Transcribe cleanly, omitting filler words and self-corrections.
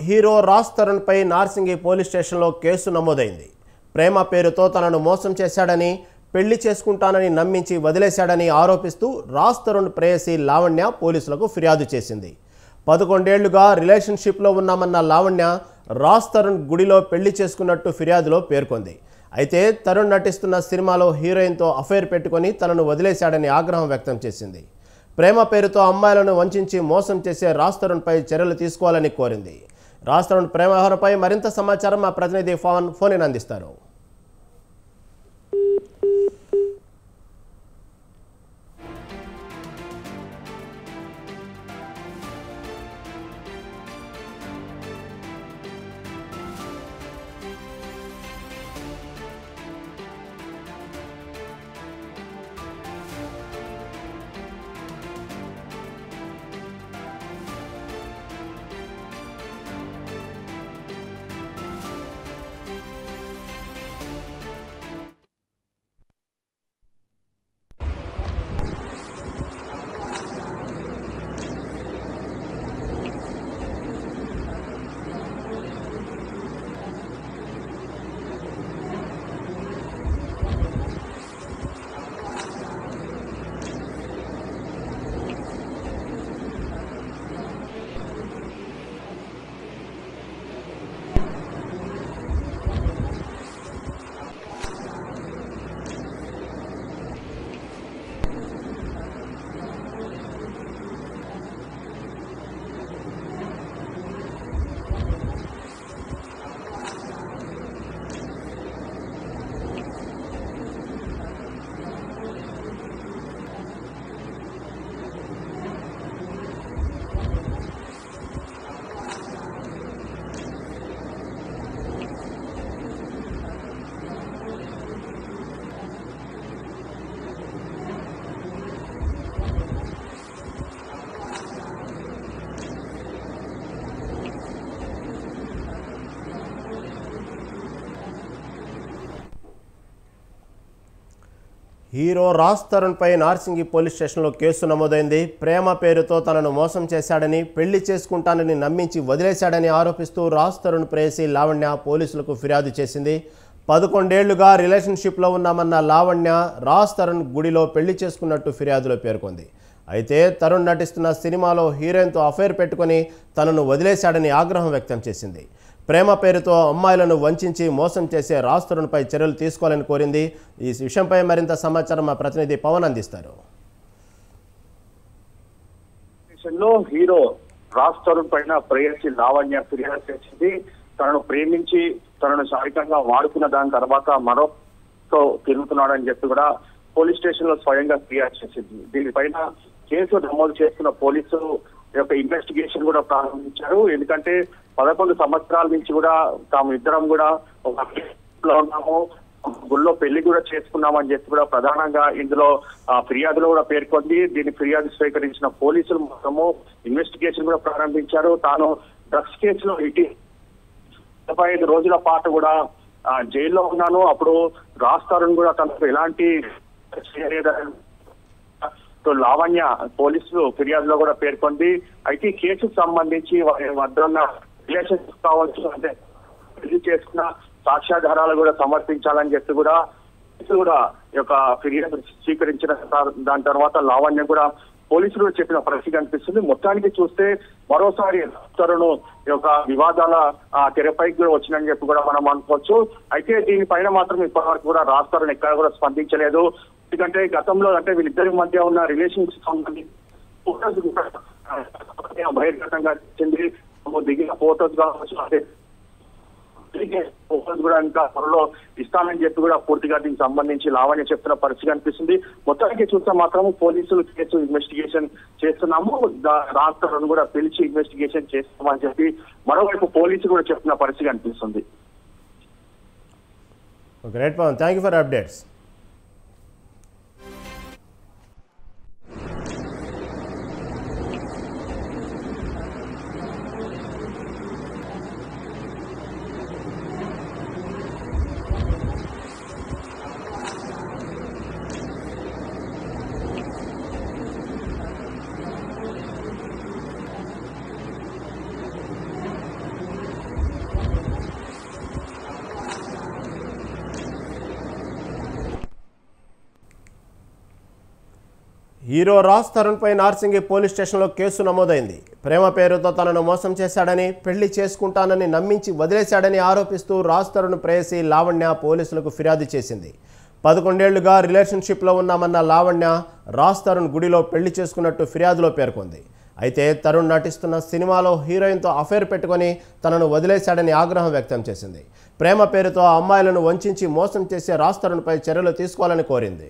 Hero Raj తరుణ్పై Narsingi police స్టేషన్లో కేసు నమోదైంది. ప్రేమ పేరుతో తనను మోసం చేశాడని, పెళ్లి చేసుకుంటానని నమ్మించి వదిలేశాడని ఆరోపిస్తూ రాజ్ తరుణ్ ప్రేయసి లావణ్య పోలీసులకు ఫిర్యాదు చేసింది. 11 ఏళ్లుగా రిలేషన్షిప్లో ఉన్నామన్న లావణ్య రాజ్ తరుణ్ గుడిలో పెళ్లి చేసుకున్నట్టు ఫిర్యాదులో పేర్కొంది. అయితే తరుణ్ నటిస్తున్న సినిమాలో హీరోయిన్తో అఫైర్ పెట్టుకొని తనను వదిలేశాడని ఆగ్రహం వ్యక్తం చేసింది. ప్రేమ పేరుతో అమ్మాయిలను వంచించి మోసం చేసే రాజ్ తరుణ్పై చర్యలు తీసుకోవాలని కోరింది. రాజ్ తరుణ్ ప్రేమ వ్యవహారంపై మరింత సమాచారం మా ప్రతినిధి ఫోన్ ఇన్ అందిస్తారు. హీరో రాజ్ తరుణ్పై నార్సింగి పోలీస్ స్టేషన్లో కేసు నమోదైంది. ప్రేమ పేరుతో తనను మోసం చేశాడని, పెళ్లి చేసుకుంటానని నమ్మించి వదిలేశాడని ఆరోపిస్తూ రాజ్ తరుణ్ ప్రేయసి లావణ్య పోలీసులకు ఫిర్యాదు చేసింది. 11 ఏళ్లుగా రిలేషన్షిప్లో ఉన్నామన్న లావణ్య రాజ్ తరుణ్ గుడిలో పెళ్లి చేసుకున్నట్టు ఫిర్యాదులో పేర్కొంది. అయితే తరుణ్ నటిస్తున్న సినిమాలో హీరోయిన్తో అఫైర్ పెట్టుకొని తనను వదిలేశాడని ఆగ్రహం వ్యక్తం చేసింది. ప్రేమ పేరుతో అమ్మాయిలను వంచించి మోసం చేసే రాజ్ తరుణ్పై చర్యలు తీసుకోవాలని కోరింది. ఈ విషయంపై మరింత సమాచారం మా ప్రతినిధి పవన్ అందిస్తారు. హీరో రాజ్ తరుణ్ పైన ప్రేయసి లావణ్య ఫిర్యాదు చేసింది. తనను ప్రేమించి తనను శారీరకంగా వాడుకున్న దాని తర్వాత మరొకతో తిరుగుతున్నాడని చెప్పి కూడా పోలీస్ స్టేషన్ లో స్వయంగా ఫిర్యాదు చేసింది. దీనిపైన కేసు నమోదు చేస్తున్న పోలీసులు యొక్క ఇన్వెస్టిగేషన్ కూడా ప్రారంభించారు. ఎందుకంటే 11 సంవత్సరాల నుంచి కూడా తాము ఇద్దరం కూడా ఒక ఉన్నాము, గుళ్ళో పెళ్లి కూడా చేసుకున్నామని చెప్పి కూడా ప్రధానంగా ఇందులో ఫిర్యాదులో కూడా పేర్కొంది. దీన్ని ఫిర్యాదు స్వీకరించిన పోలీసులు మొత్తము ఇన్వెస్టిగేషన్ కూడా ప్రారంభించారు. తాను డ్రగ్స్ కేసులో 25 రోజుల పాటు కూడా జైల్లో ఉన్నాను, అప్పుడు రాజ్ తరుణ్ కూడా తనకు ఎలాంటి లావణ్య పోలీసులు ఫిర్యాదులో కూడా పేర్కొంది. అయితే ఈ కేసుకు సంబంధించి వారి వద్ద ఉన్న రిలేషన్షిప్ కావచ్చు, అంటే పెళ్లి చేసుకున్న సాక్ష్యాధారాలు కూడా సమర్పించాలని చెప్పి కూడా ఈ యొక్క ఫిర్యాదు స్వీకరించిన దాని తర్వాత లావణ్య కూడా పోలీసులు చెప్పిన పరిస్థితి కనిపిస్తుంది. మొత్తానికి చూస్తే మరోసారి తరుణ్ యొక్క వివాదాల తెరపైకి కూడా వచ్చిందని చెప్పి కూడా మనం అనుకోవచ్చు. అయితే దీనిపైన మాత్రం ఇప్పటివరకు కూడా రాజ్ తరుణ్ ఎక్కడ కూడా స్పందించలేదు. ఎందుకంటే గతంలో అంటే వీళ్ళిద్దరి మధ్య ఉన్న రిలేషన్షిప్ సంబంధించి ఫోటోస్ బహిర్గతంగా వచ్చింది. దిగిన ఫోటోస్ కావచ్చు, అదే ఫోటోస్ కూడా ఇంకా త్వరలో ఇస్తానని చెప్పి కూడా పూర్తిగా దీనికి సంబంధించి లావణ్య చెప్తున్న పరిస్థితి కనిపిస్తుంది. మొత్తానికి చూస్తే మాత్రం పోలీసులు కేసు ఇన్వెస్టిగేషన్ చేస్తున్నాము, రాజ్ తరుణ్ కూడా పిలిచి ఇన్వెస్టిగేషన్ చేస్తామని చెప్పి మరోవైపు పోలీసులు కూడా చెప్తున్న పరిస్థితి కనిపిస్తుంది. Great Pawan, thank you for updates. Hero Raj తరుణ్పై నార్సింగి పోలీస్ స్టేషన్లో కేసు నమోదైంది. ప్రేమ పేరుతో తనను మోసం చేశాడని, పెళ్లి చేసుకుంటానని నమ్మించి వదిలేశాడని ఆరోపిస్తూ రాజ్ తరుణ్ ప్రేయసి లావణ్య పోలీసులకు ఫిర్యాదు చేసింది. 11 ఏళ్లుగా రిలేషన్షిప్లో ఉన్నామన్న లావణ్య రాజ్ తరుణ్ గుడిలో పెళ్లి చేసుకున్నట్టు ఫిర్యాదులో పేర్కొంది. అయితే తరుణ్ నటిస్తున్న సినిమాలో హీరోయిన్తో అఫైర్ పెట్టుకొని తనను వదిలేశాడని ఆగ్రహం వ్యక్తం చేసింది. ప్రేమ పేరుతో అమ్మాయిలను వంచి మోసం చేసే రాజ్ తరుణ్పై చర్యలు తీసుకోవాలని కోరింది.